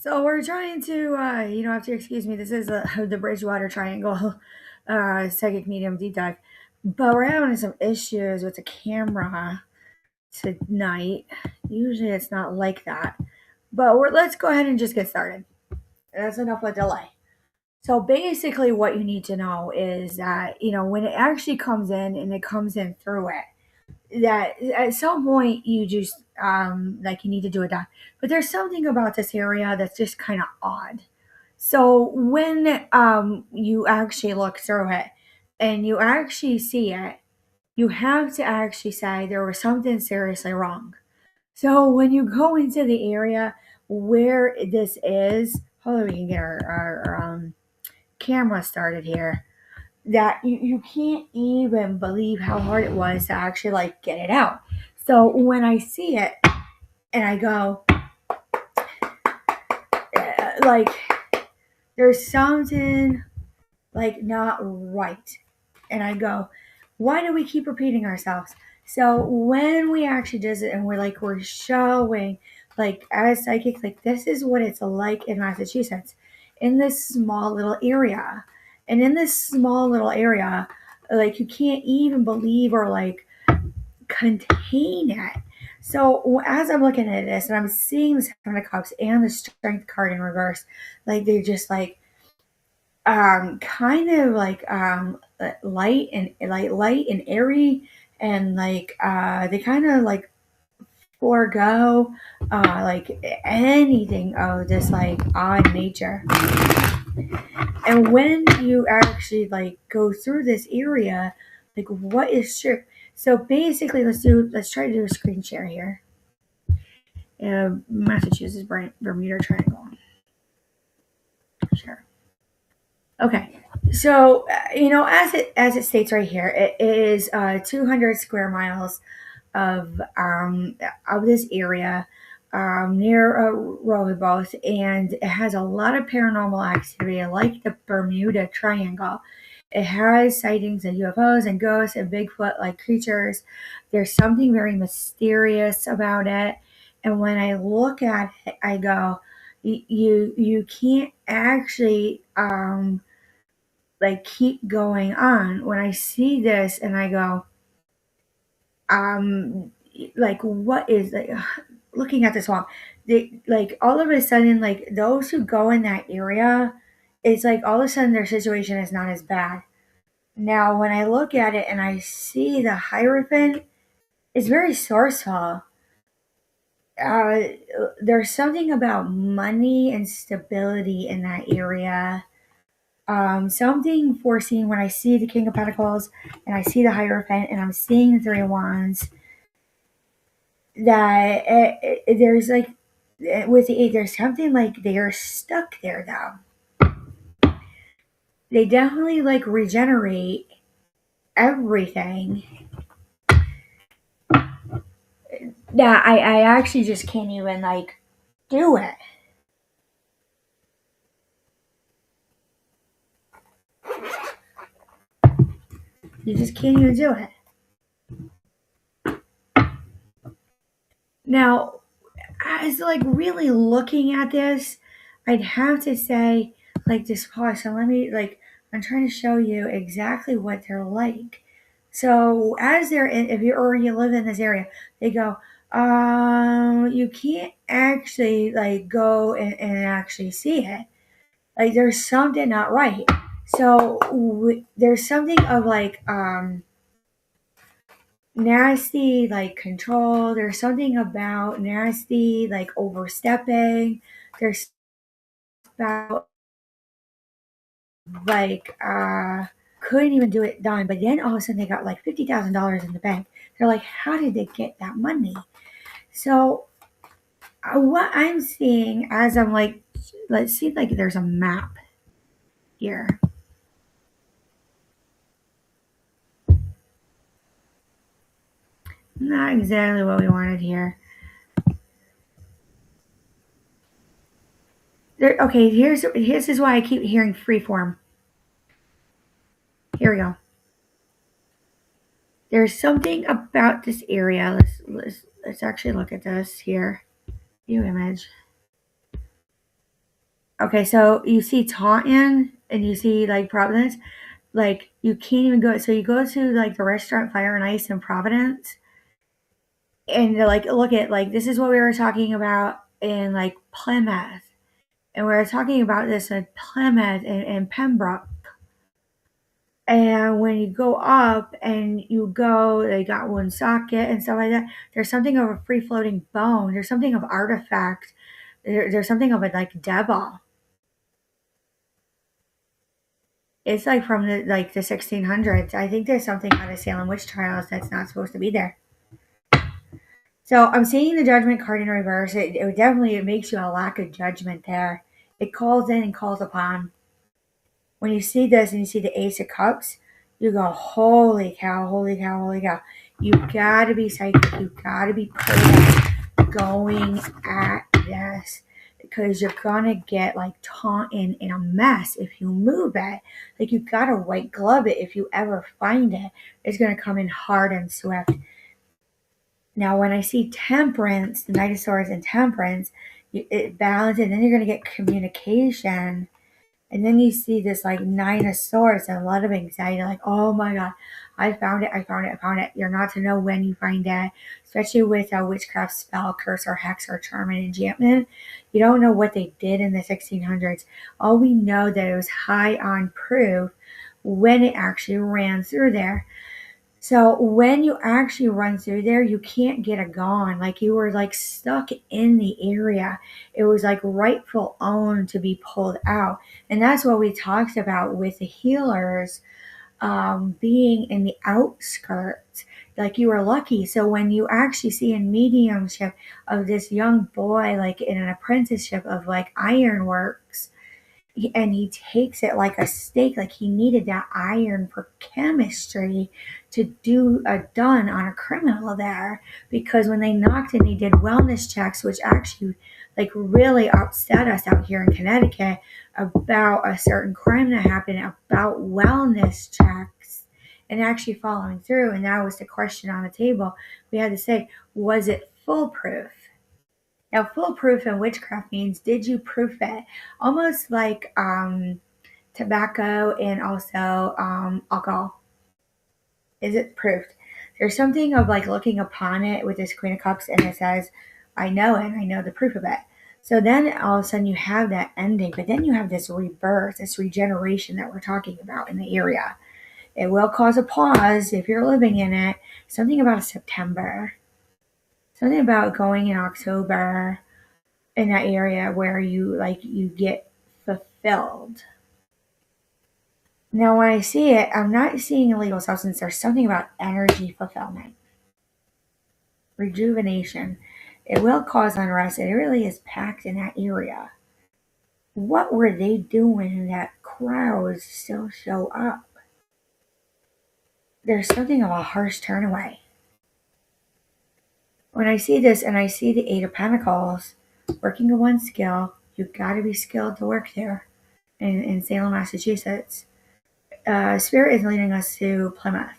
So we're trying to, have to excuse me. This is the Bridgewater Triangle psychic medium deep dive, but we're having some issues with the camera tonight. Usually it's not like that, but let's go ahead and just get started. That's enough of a delay. So basically, what you need to know is that when it actually comes in and it comes in through it, that at some point you just like you need to do a dive. But there's something about this area that's just kind of odd. So when you actually look through it and you actually see it, you have to actually say there was something seriously wrong. So when you go into the area where this is, hold on, we can get our camera started here. That you can't even believe how hard it was to actually like get it out. So when I see it and I go, like, there's something like not right. And I go, why do we keep repeating ourselves? So when we actually does it and we're showing like as psychic, like this is what it's like in Massachusetts, in this small little area. And in this small little area, like you can't even believe or like contain it. So as I'm looking at this and I'm seeing the Seven of Cups and the Strength card in reverse, like they're just like kind of like light and airy, and like they kind of like forego like anything of this like odd nature. And when you actually like go through this area, like what is true? So basically, let's try to do a screen share here. Massachusetts Bermuda Triangle. Sure. Okay. So as it states right here, it is 200 square miles of this area near Rehoboth, and it has a lot of paranormal activity, like the Bermuda Triangle. It has sightings of UFOs and ghosts and Bigfoot-like creatures. There's something very mysterious about it, and when I look at it, I go, you can't actually like keep going on. When I see this and I go, um like what is like looking at this wall, they like all of a sudden like those who go in that area, it's like all of a sudden their situation is not as bad. Now when I look at it and I see the Hierophant, it's very sourceful. uh there's something about money and stability in that area. Something foreseen when I see the King of Pentacles and I see the Hierophant and I'm seeing the Three of Wands, that there's like with the eight, there's something like they are stuck there though. They definitely like regenerate everything. Yeah, I actually just can't even like do it. You just can't even do it. Now, as like really looking at this, I'd have to say like this pause. So let me like I'm trying to show you exactly what they're like. So as they're in, if you or you live in this area, they go, you can't actually like go and actually see it. Like there's something not right. So there's something of like nasty like control. There's something about nasty like overstepping. There's about like couldn't even do it done, but then all of a sudden they got like $50,000 in the bank. They're like, how did they get that money? So what I'm seeing as I'm like, let's see, like there's a map here. Not exactly what we wanted here. There, okay, here's is why I keep hearing freeform. Here we go. There's something about this area. Let's actually look at this here. View image. Okay, so you see Taunton and you see like Providence, like you can't even go. So you go to like the restaurant Fire and Ice in Providence, and they're like, look at like this is what we were talking about in like Plymouth, and we were talking about this in Plymouth and Pembroke. And when you go up and you go, they got Woonsocket and stuff like that. There's something of a free floating bone. There's something of artifact. There's something of a like devil. It's like from the 1600s. I think there's something out of Salem witch trials that's not supposed to be there. So I'm seeing the judgment card in reverse. It makes you a lack of judgment there. It calls in and calls upon. When you see this and you see the Ace of Cups, you go, holy cow, holy cow, holy cow. You gotta be psychic. You gotta be praying, going at this, because you're gonna get like Taunton in a mess if you move it. Like you gotta white glove it if you ever find it. It's gonna come in hard and swift. Now, when I see Temperance, the Knight of Swords and Temperance, it balances, and then you're gonna get communication. And then you see this like Nine of Swords and a lot of anxiety, like, oh my God, I found it, I found it, I found it. You're not to know when you find it, especially with a witchcraft spell, curse, or hex, or charm and enchantment. You don't know what they did in the 1600s. All we know that it was high on proof when it actually ran through there. So when you actually run through there, you can't get a gone. Like you were like stuck in the area. It was like rightful own to be pulled out. And that's what we talked about with the healers being in the outskirts. Like you were lucky. So when you actually see in mediumship of this young boy, like in an apprenticeship of like ironworks, and he takes it like a stake, like he needed that iron for chemistry to do a done on a criminal there, because when they knocked and they did wellness checks, which actually like really upset us out here in Connecticut about a certain crime that happened, about wellness checks and actually following through, and that was the question on the table. We had to say, was it foolproof? Now, foolproof in witchcraft means, did you proof it? Almost like tobacco and also alcohol. Is it proofed? There's something of like looking upon it with this Queen of Cups, and it says, I know it, and I know the proof of it. So then all of a sudden you have that ending, but then you have this rebirth, this regeneration that we're talking about in the area. It will cause a pause if you're living in it. Something about September. Something about going in October in that area where you get fulfilled. Now when I see it, I'm not seeing illegal substance. There's something about energy fulfillment, rejuvenation. It will cause unrest. It really is packed in that area. What were they doing that crowds still show up? There's something of a harsh turn away. When I see this and I see the Eight of Pentacles, working in one skill, you've got to be skilled to work there in Salem, Massachusetts. Spirit is leading us to Plymouth.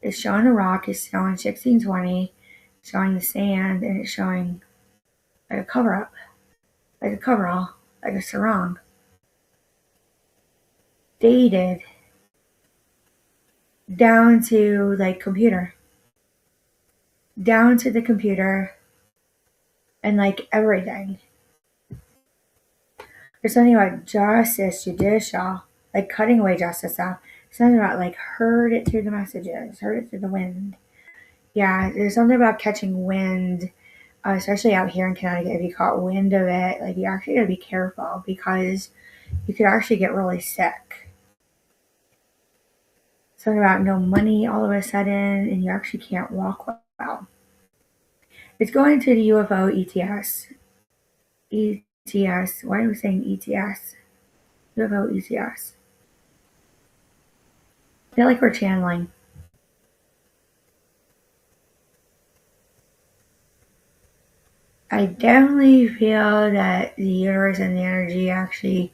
It's showing the rock, it's showing 1620, showing the sand, and it's showing like a cover up, like a coverall, like a sarong. Dated down to like computer. Down to the computer and like everything. There's something about justice, judicial, like cutting away justice stuff. Something about like heard it through the messages, heard it through the wind. Yeah, there's something about catching wind, especially out here in Connecticut. If you caught wind of it, like you actually gotta be careful because you could actually get really sick. Something about no money all of a sudden, and you actually can't walk well. It's going to the UFO ETS. ETS. Why are we saying ETS? UFO ETS. I feel like we're channeling. I definitely feel that the universe and the energy actually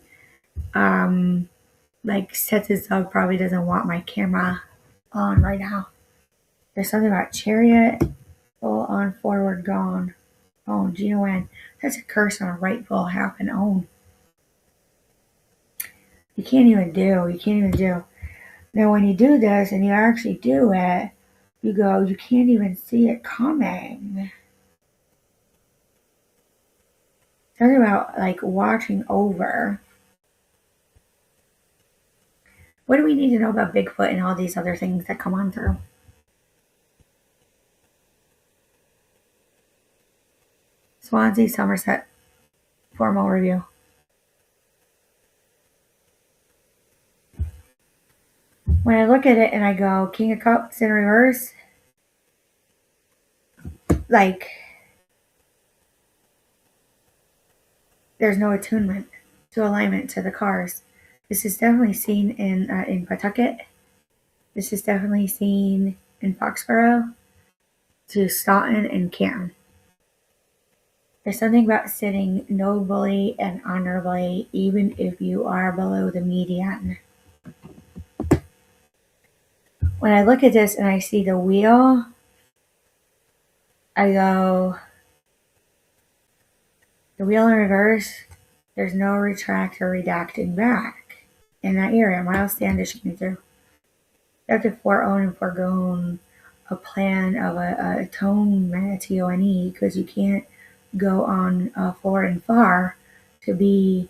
like sets us up, probably doesn't want my camera on right now. There's something about chariot, full on forward gone. Oh, G-O-N. That's a curse on a rightful half and own. You can't even do. You can't even do. Now, when you do this and you actually do it, you go, you can't even see it coming. Talking about like watching over. What do we need to know about Bigfoot and all these other things that come on through? Swansea, Somerset, formal review. When I look at it and I go, King of Cups in reverse, like there's no attunement to alignment to the cars. This is definitely seen in Pawtucket. This is definitely seen in Foxborough, to Staunton and Canton. There's something about sitting nobly and honorably, even if you are below the median. When I look at this and I see the wheel, I go, the wheel in reverse, there's no retract or redacting back in that area. Miles Standish came through. You have to foreown and forego a plan of a atonement, T-O-N-E, because you can't go on forward and far to be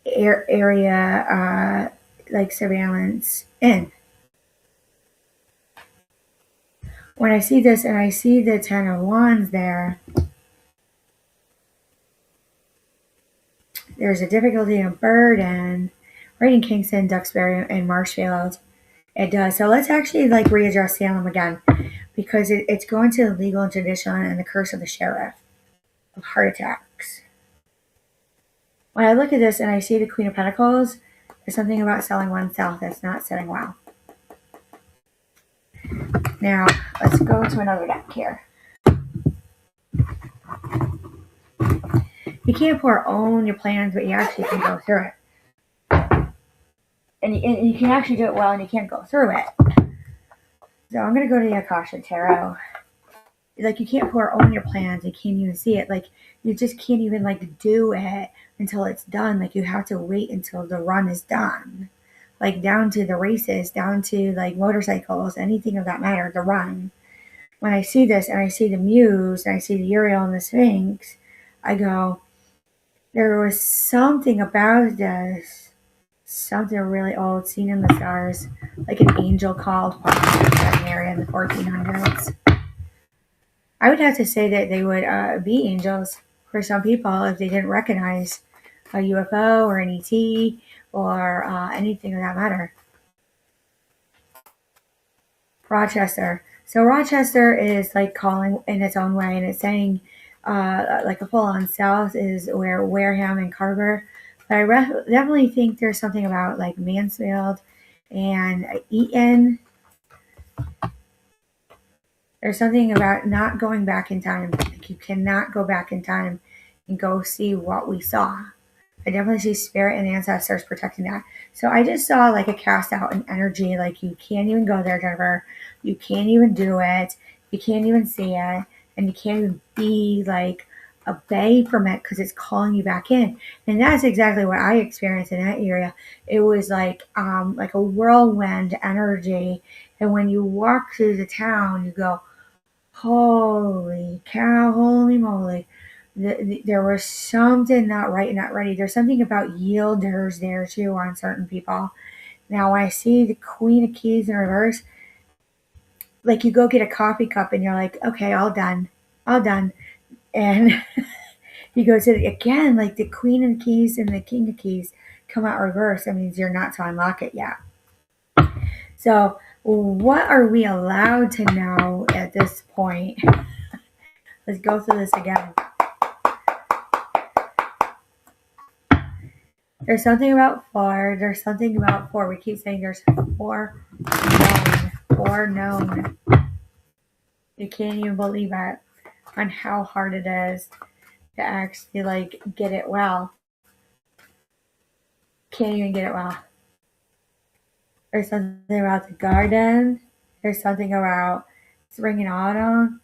area like surveillance in. When I see this and I see the Ten of Wands there, there's a difficulty and a burden right in Kingston, Duxbury, and Marshfield. It does. So let's actually like readdress Salem again, because it's going to the legal and traditional and the curse of the sheriff of heart attacks. When I look at this and I see the Queen of Pentacles, there's something about selling oneself that's not sitting well. Now, let's go to another deck here. You can't foreown your plans, but you actually can go through it. And you can actually do it well, and you can't go through it. So I'm going to go to the Akasha Tarot. Like, you can't foreown your plans. You can't even see it. Like, you just can't even, like, do it until it's done. Like, you have to wait until the run is done. Like, down to the races, down to, like, motorcycles, anything of that matter, the run. When I see this, and I see the Muse, and I see the Uriel and the Sphinx, I go, there was something about this, something really old, seen in the stars, like an angel called that area in the 1400s. I would have to say that they would be angels for some people if they didn't recognize a UFO or an ET or anything of that matter. Rochester. So Rochester is like calling in its own way, and it's saying like a full-on south is where Wareham and Carver. But I definitely think there's something about like Mansfield and Eaton. There's something about not going back in time. Like, you cannot go back in time and go see what we saw. I definitely see spirit and ancestors protecting that. So I just saw like a cast out in energy. Like, you can't even go there, Jennifer. You can't even do it. You can't even see it. And you can't even be like away from it because it's calling you back in. And that's exactly what I experienced in that area. It was like a whirlwind energy. And when you walk through the town, you go, holy cow, holy moly. There was something not right, not ready. There's something about yielders there too on certain people. Now, when I see the Queen of Keys in reverse, like, you go get a coffee cup and you're like, okay, all done. And you go to again, like the Queen of Keys and the King of Keys come out reverse. That means you're not to unlock it yet. So what are we allowed to know at this point? Let's go through this again. There's something about four. There's something about four. We keep saying there's four known. Four known. You can't even believe it on how hard it is to actually like get it well. Can't even get it well. There's something about the garden. There's something about spring and autumn.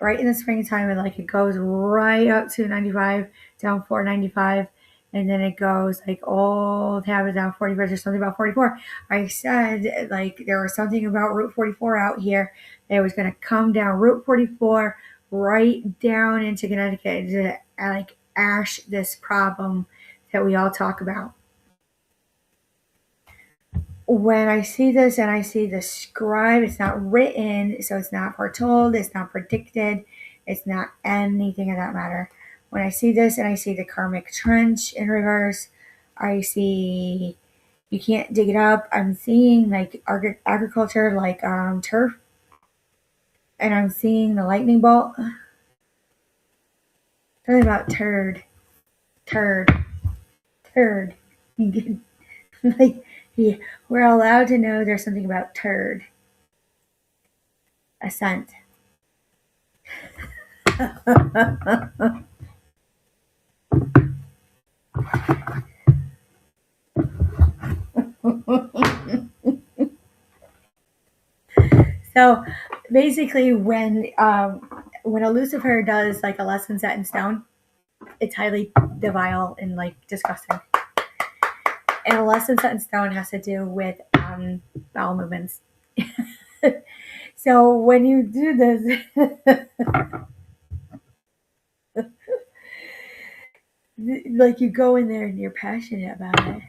Right in the springtime, and like it goes right up to 95, down 495. and then it goes like old habits down 41st or something about 44. I said like there was something about Route 44 out here. It was going to come down Route 44 right down into Connecticut to like ash this problem that we all talk about. When I see this and I see the scribe, it's not written, so it's not foretold, it's not predicted, it's not anything of that matter. When I see this and I see the karmic trench in reverse, I see you can't dig it up. I'm seeing like agriculture, like turf, and I'm seeing the lightning bolt. Something about turd, turd, turd. Like, yeah, we're allowed to know there's something about turd, a scent. So basically, when a Lucifer does like a lesson set in stone, it's highly vile and like disgusting. And a lesson set in stone has to do with bowel movements. So when you do this, like you go in there and you're passionate about it.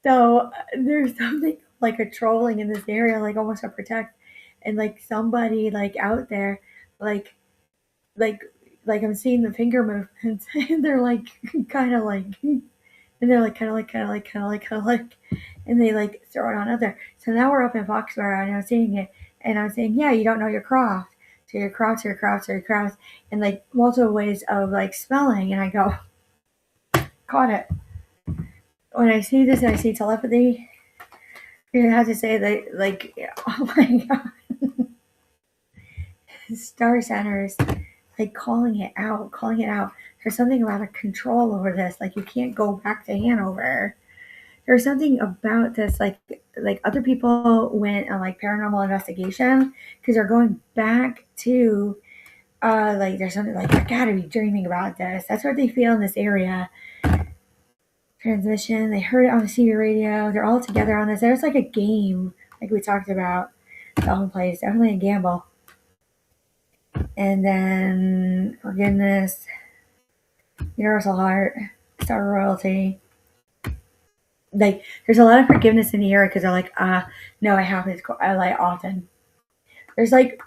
So there's something like a trolling in this area, like almost a protect, and like somebody like out there, like like like I'm seeing the finger movements, and they're like kind of like, and they're like kind of like, and they like throw it on other. So now we're up in Foxborough, and I'm seeing it, and I'm saying, yeah, you don't know your craft, so your craft, your craft, your craft, and like multiple ways of like spelling, and I go, caught it. When I see this, and I see telepathy. You have to say that, like, oh my god, star centers, like calling it out, calling it out. There's something about a control over this. Like you can't go back to Hanover. There's something about this, like other people went on like paranormal investigation because they're going back to like there's something like I gotta be dreaming about this. That's what they feel in this area. Transmission. They heard it on the CB radio. They're all together on this. There's like a game, like we talked about. The home plays definitely a gamble. And then forgiveness, universal heart, star royalty. Like there's a lot of forgiveness in the air because they're like, no, I have this. I like often. There's like,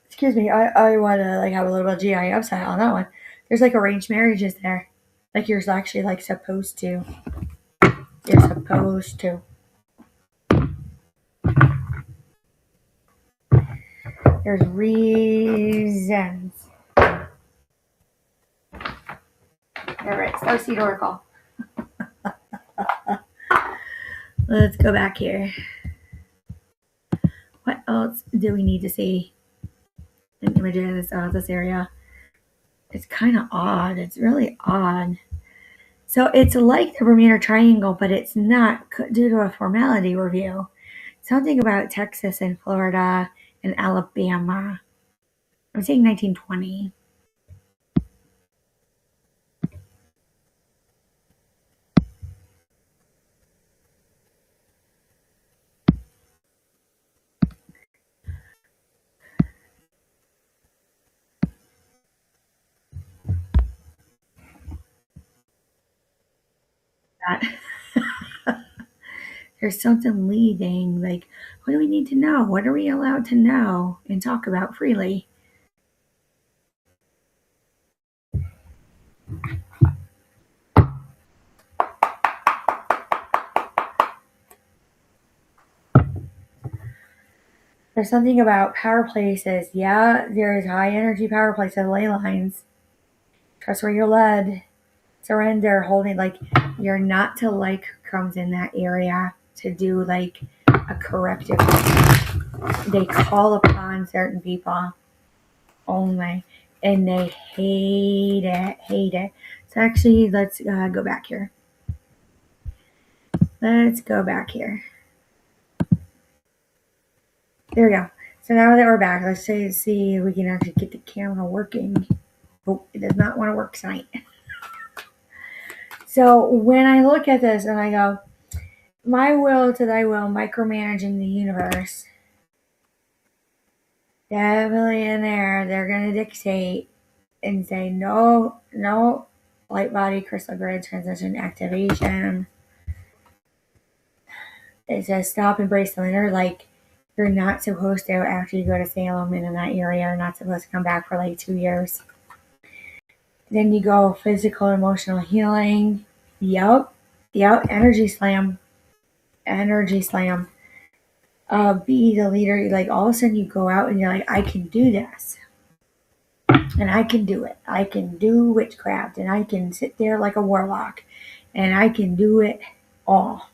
excuse me, I want to like have a little bit of GI upside on that one. There's like arranged marriages there, like you're actually like supposed to. You're supposed to. There's reasons. All right, Starseed Oracle. Let's go back here. What else do we need to see in images of this area? It's kind of odd. It's really odd. So it's like the Bermuda Triangle, but it's not due to a formality review. Something about Texas and Florida and Alabama. I'm saying 1920. There's something leading. Like, what do we need to know? What are we allowed to know and talk about freely? There's something about power places. Yeah, there's high energy power places, ley lines. Trust where you're led. Surrender, holding, like, you're not to like who comes in that area to do like a corrective. They call upon certain people only, and they hate it, hate it. So actually, let's go back here. Let's go back here. There we go. So now that we're back, let's see if we can actually get the camera working. Oh, it does not want to work tonight. So when I look at this and I go, my will to thy will, micromanaging the universe, definitely in there, they're going to dictate and say, no, no, light body, crystal grid, transition, activation. It says stop, embrace the linear. Like, you're not supposed to, after you go to Salem and in that area, you're not supposed to come back for like 2 years. Then you go physical, emotional healing. Yep. Energy slam. Be the leader. Like, all of a sudden you go out and you're like, I can do this. And I can do it. I can do witchcraft. And I can sit there like a warlock. And I can do it all.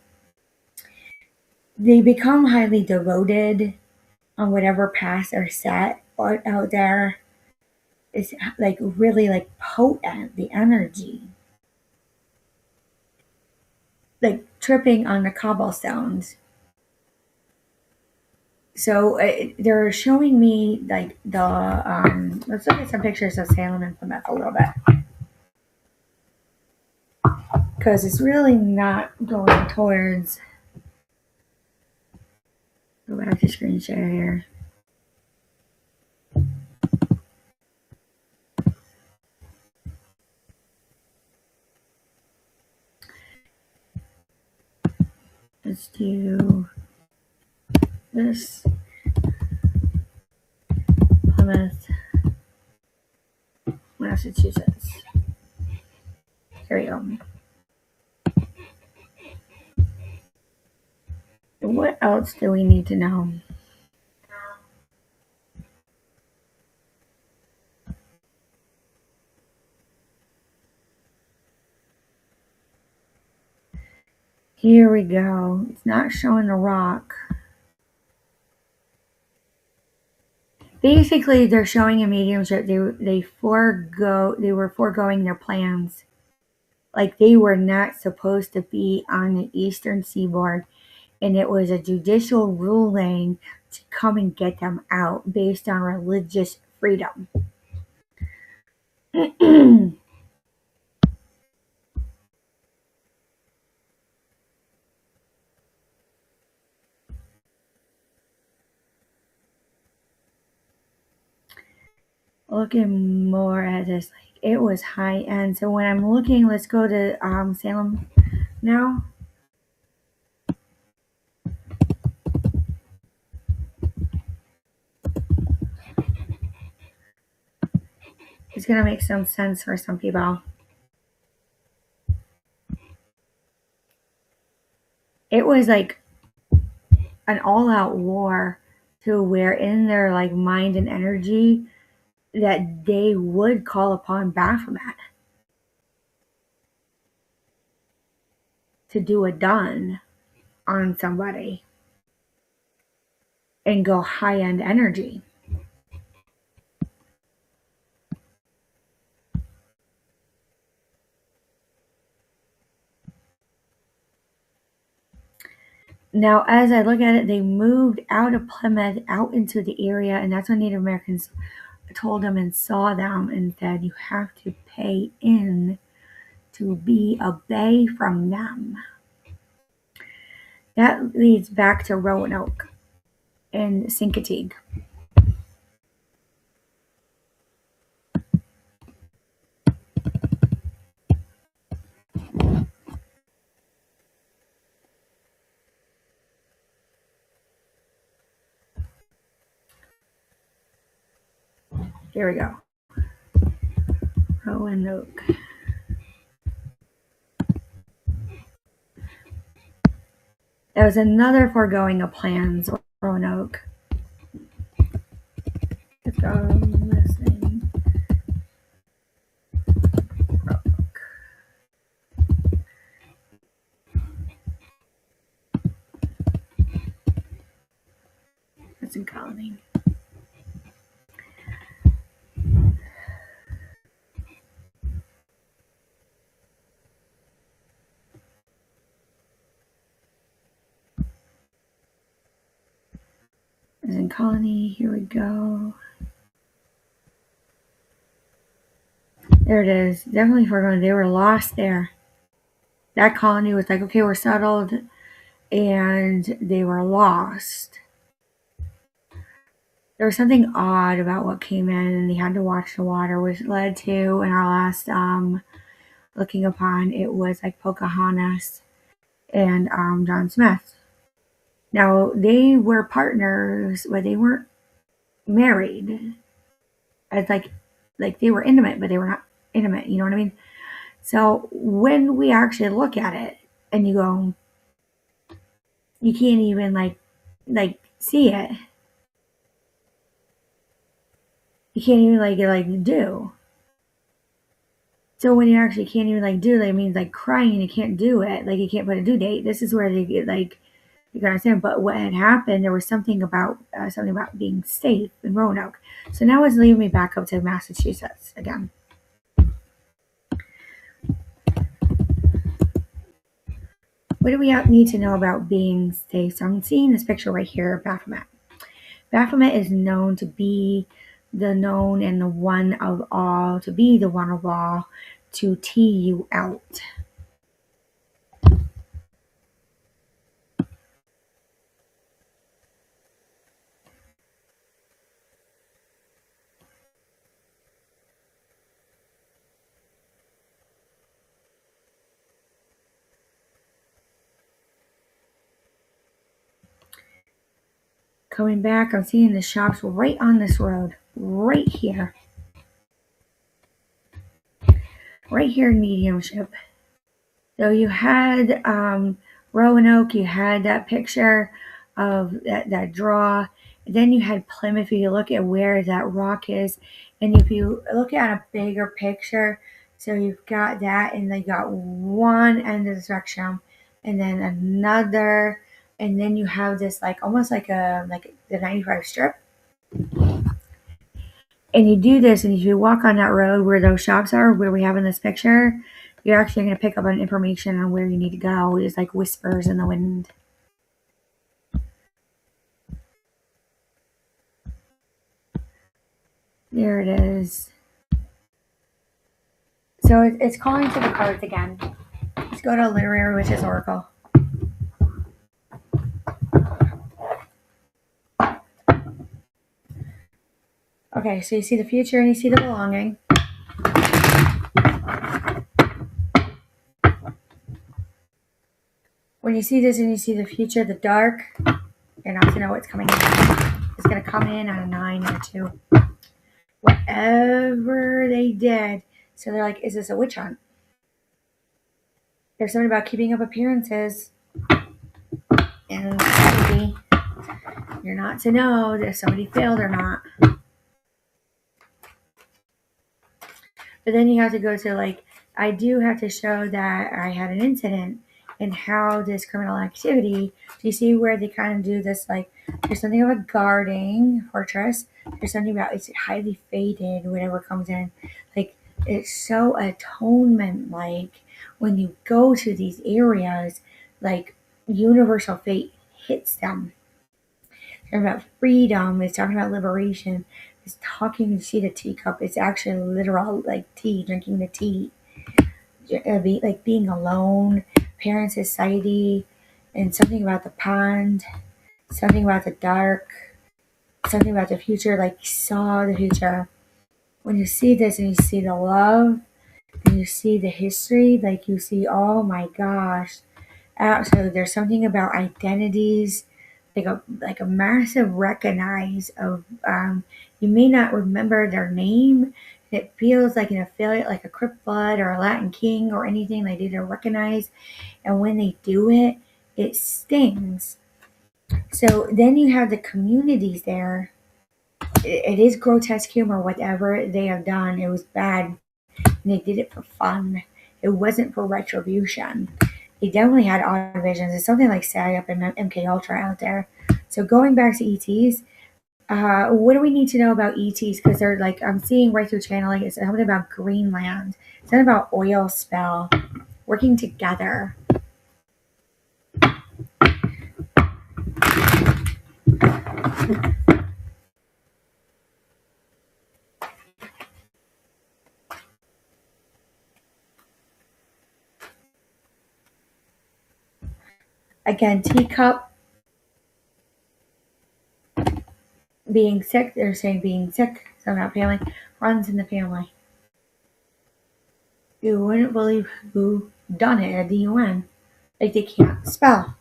They become highly devoted on whatever paths are set out there. It's like really like potent, the energy. Like tripping on the cobblestones. So they're showing me like the let's look at some pictures of Salem and Plymouth a little bit, because it's really not going towards. Go back to screen share here. Let's do this. Plymouth, Massachusetts. Here we go. What else do we need to know? Here we go. It's not showing the rock. Basically, they're showing a mediumship. They were foregoing their plans. Like, they were not supposed to be on the eastern seaboard, and it was a judicial ruling to come and get them out based on religious freedom. Looking more at this, like, it was high end. So when I'm looking, let's go to Salem now. It's gonna make some sense for some people. It was like an all-out war, to where in their like mind and energy that they would call upon Baphomet to do a done on somebody and go high-end energy. Now, as I look at it, they moved out of Plymouth out into the area, and that's when Native Americans told them and saw them and said, you have to pay in to be a bay from them. That leads back to Roanoke and Sinkatig. Here we go. Roanoke. That was another foregoing of plans, Roanoke. Let's go listening. Roanoke. That's in Colony. in colony. Here we go. There it is. Definitely forgotten. They were lost there. That colony was like, okay, we're settled, and they were lost. There was something odd about what came in, and they had to watch the water, which led to, in our last looking upon, it was like Pocahontas and John Smith. Now they were partners, but they weren't married. As like they were intimate, but they were not intimate. You know what I mean? So when we actually look at it, and you go, you can't even like see it. You can't even like do. So when you actually can't even like do, that means like crying, you can't do it. Like you can't put a due date. This is where they get like, you gotta understand. But what had happened, there was something about being safe in Roanoke. So now it's leading me back up to Massachusetts again. What do we need to know about being safe? So I'm seeing this picture right here of Baphomet. Baphomet is known to be the known and the one of all, to be the one of all, to tee you out. Coming back, I'm seeing the shops right on this road, right here. Right here in Mediumship. So you had Roanoke, you had that picture of that draw. Then you had Plymouth. If you look at where that rock is, and if you look at a bigger picture, so you've got that, and they got one end of the spectrum, and then another, and then you have this like almost like the 95 strip. And you do this, and if you walk on that road where those shops are, where we have in this picture, you're actually going to pick up on information on where you need to go. It's like whispers in the wind. There it is. So it's calling to the cards again. Let's go to Literary Witches Oracle. Okay, so you see the future and you see the belonging. When you see this and you see the future, the dark, you're not to know what's coming in. It's going to come in on a 9 or a 2. Whatever they did. So they're like, is this a witch hunt? There's something about keeping up appearances. And maybe you're not to know if somebody failed or not. But then you have to go to like, I do have to show that I had an incident and how this criminal activity, do you see where they kind of do this, like there's something of a guarding fortress, there's something about it's highly faded, whatever comes in, like it's so atonement, like when you go to these areas, like universal fate hits them. It's talking about freedom, it's talking about liberation, it's talking, you see the teacup, it's actually literal like tea, drinking the tea. Like being alone, parent society, and something about the pond, something about the dark, something about the future, like you saw the future. When you see this and you see the love and you see the history, like you see, oh my gosh, absolutely, there's something about identities, like a massive recognize of you may not remember their name. It feels like an affiliate, like a Crypt Blood or a Latin King or anything they do to recognize. And when they do it, it stings. So then you have the communities there. It is grotesque humor, whatever they have done. It was bad. And they did it for fun. It wasn't for retribution. They definitely had odd visions. It's something like Sally up in MK Ultra out there. So going back to ETs, what do we need to know about ETs? Because they're like, I'm seeing right through channeling, it's something about Greenland, it's something about oil spell, working together. Again, teacup, being sick. They're saying being sick, somehow family, runs in the family. You wouldn't believe who done it at DUN. Like they can't spell.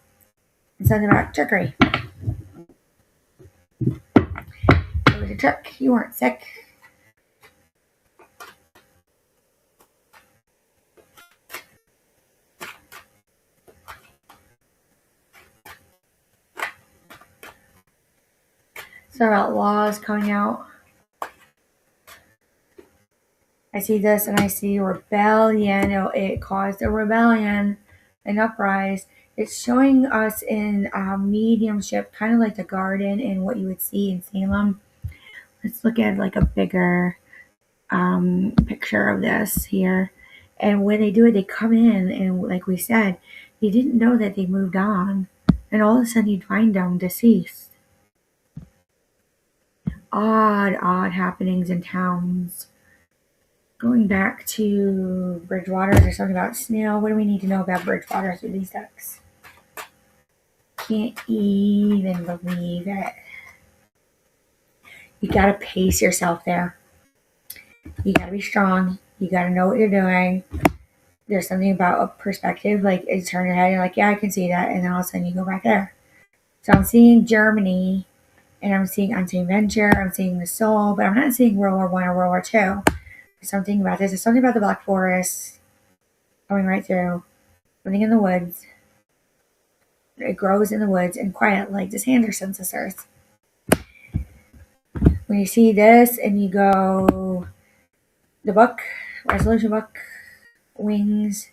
It's something about trickery. It was a trick. You weren't sick. So about laws coming out. I see this and I see rebellion. It caused a rebellion, an uprise. It's showing us in mediumship, kind of like the garden and what you would see in Salem. Let's look at like a bigger picture of this here. And when they do it, they come in and, like we said, you didn't know that they moved on, and all of a sudden you'd find them deceased. Odd happenings in towns. Going back to Bridgewater, there's something about snail. What do we need to know about Bridgewater through these decks? Can't even believe it. You gotta pace yourself there. You gotta be strong. You gotta know what you're doing. There's something about a perspective, like you turn your head and you're like, yeah, I can see that, and then all of a sudden you go back there. So I'm seeing Germany, and I'm seeing Untamed Venture, I'm seeing the Soul, but I'm not seeing World War One or World War Two. There's something about this. There's something about the Black Forest going right through. Something in the woods. It grows in the woods and quiet like the Sanderson sisters. When you see this and you go, the book, resolution book, wings,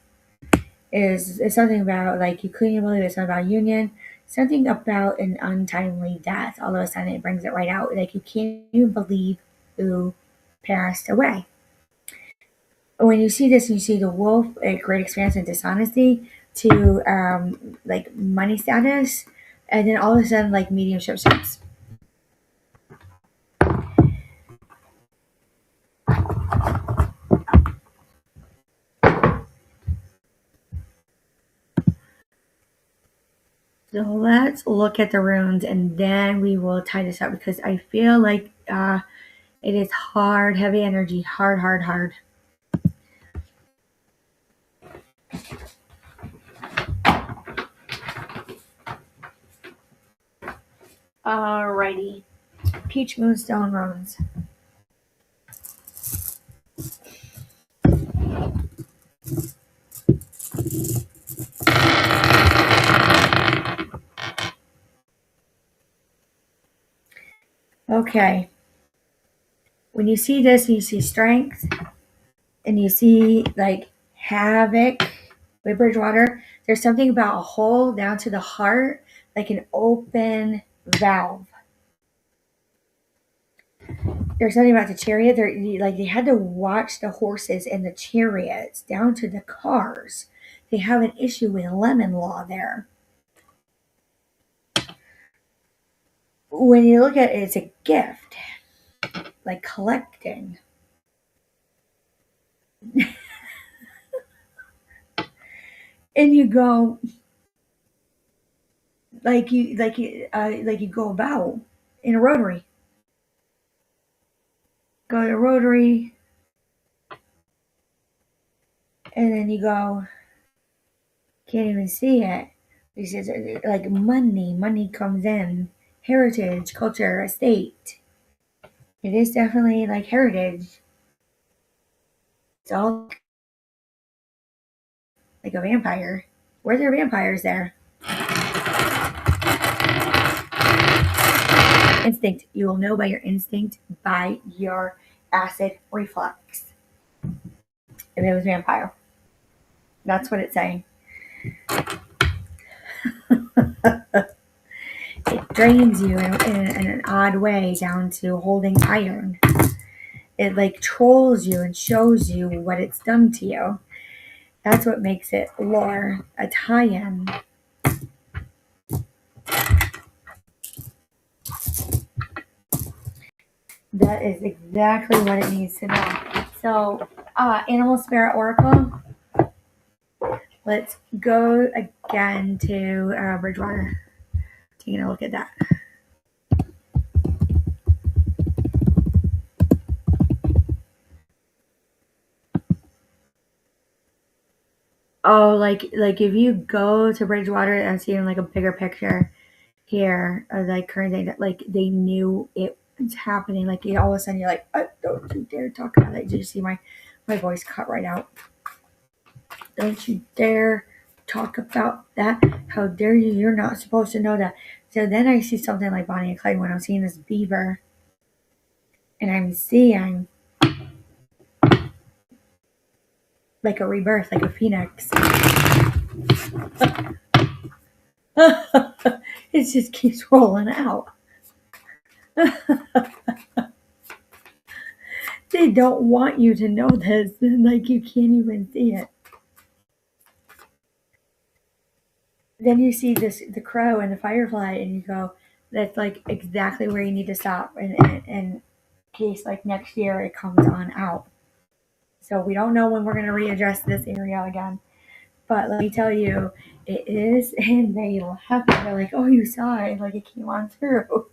is something about, like, you couldn't believe it. Something about union, something about an untimely death. All of a sudden it brings it right out. Like, you can't even believe who passed away. When you see this and you see the wolf, a great expanse and dishonesty to like money status, and then all of a sudden like mediumship starts. So let's look at the runes and then we will tie this up, because I feel like it is hard, heavy energy, hard. Alrighty. Peach Moonstone runes. Okay. When you see this, you see strength, and you see like havoc with Bridgewater. There's something about a hole down to the heart, like an open valve. There's something about the chariot. They had to watch the horses and the chariots down to the cars. They have an issue with lemon law there. When you look at it, it's a gift, like collecting. And you go, like you go about in a rotary. Go to a rotary, and then you go, can't even see it. He says, like money comes in, heritage, culture, estate. It is definitely like heritage. It's all like a vampire. Were there vampires there? Instinct. You will know by your instinct, by your acid reflux, if it was vampire. That's what it's saying. It drains you in an odd way down to holding iron. It like trolls you and shows you what it's done to you. That's what makes it lore, a tie-in. That is exactly what it needs to know. So, Animal Spirit Oracle. let's go again to Bridgewater. Taking a look at that. Oh, like if you go to Bridgewater and see in like a bigger picture here of like current day, like they knew it was happening. Like all of a sudden you're like, oh, don't you dare talk about it. Did you see my voice cut right out? Don't you dare talk about that. How dare you? You're not supposed to know that. So then I see something like Bonnie and Clyde when I'm seeing this beaver and I'm seeing like a rebirth, like a phoenix. It just keeps rolling out. They don't want you to know this. Like you can't even see it. Then you see the crow and the firefly and you go, that's like exactly where you need to stop in case like next year it comes on out. So we don't know when we're going to readdress this area again. But let me tell you, it is, and they laugh. They're like, "Oh, you saw it! Like it came on through."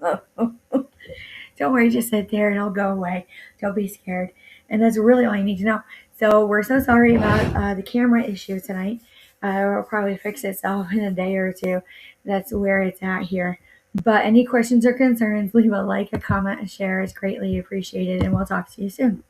Don't worry, just sit there and it'll go away. Don't be scared. And that's really all you need to know. So we're so sorry about the camera issue tonight. It'll probably fix itself in a day or two. That's where it's at here. But any questions or concerns, leave a like, a comment, a share. It's greatly appreciated, and we'll talk to you soon.